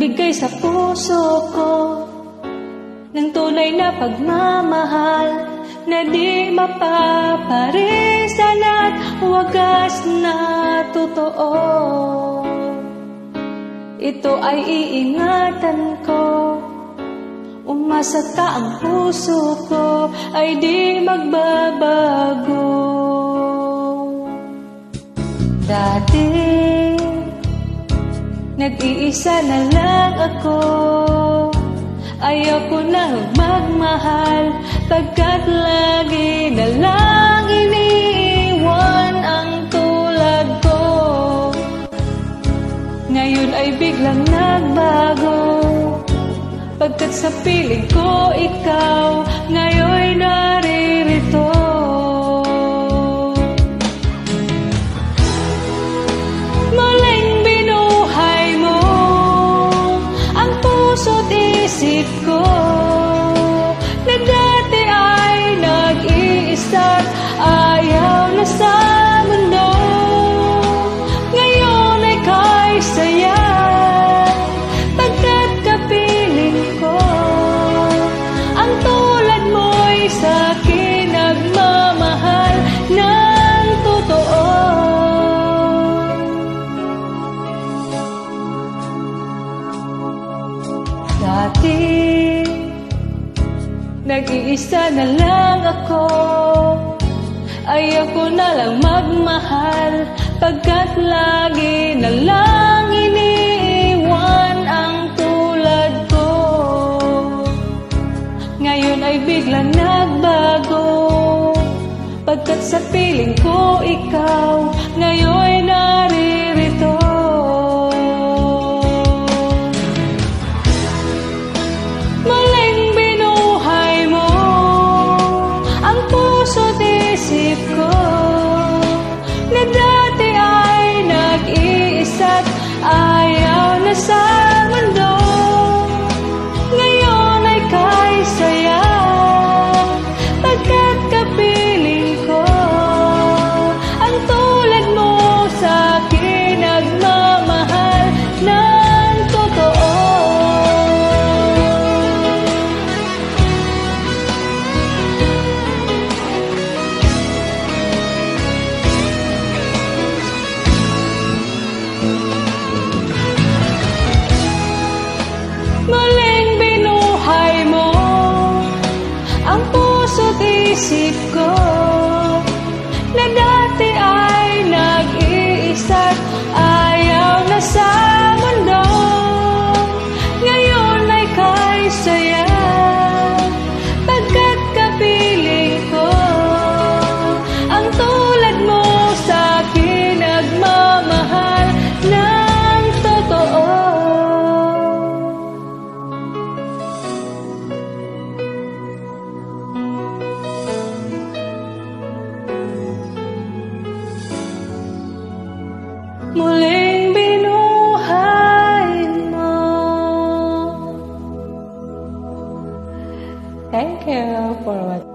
nagbigay sa puso ko ng tunay na pagmamahal na di mapaparisan at wagas na totoo. Ito ay iingatan ko, umasa ka ang puso ko ay di magbabago. Dati nag-iisa na lang ako, ayaw ko nang magmahal, pagkat lagi na lang iniiwan ang tulad ko. Ngayon ay biglang nagbago, pagkat sa piling ko ikaw ngayon'y naririto. Muling binuhay mo ang puso't isip ko na dati ay nag-iisa't ayaw na sa mundo. Ngayon ay kay saya, pagkat kapiling ko ang tulad mo'y sa'kin nagmamahal ng totoo. Dati nag-iisa na lang ako, ayaw ko na lang magmahal, pagkat lagi na lang iniiwan ang tulad ko. Ngayon ay biglang nagbago, pagkat sa piling ko ikaw ngayon'y naririto. Muling binuhay mo ang puso't isip ko na dati ay nag-iisa't ayaw na sa mundo. Ngayon ay kay saya, pagkat kapiling ko ang tulad mo sa'kin nagmamahal ng totoo. Muling binuhay mo ang puso't isip ko na dati ay nag-iisa't ayaw na sa mundo. Ngayon ay kay saya, pagkat kapiling ko ang tulad mo sa'kin nagmamahal ng totoo. Muling binuhay mo. Thank you for watching.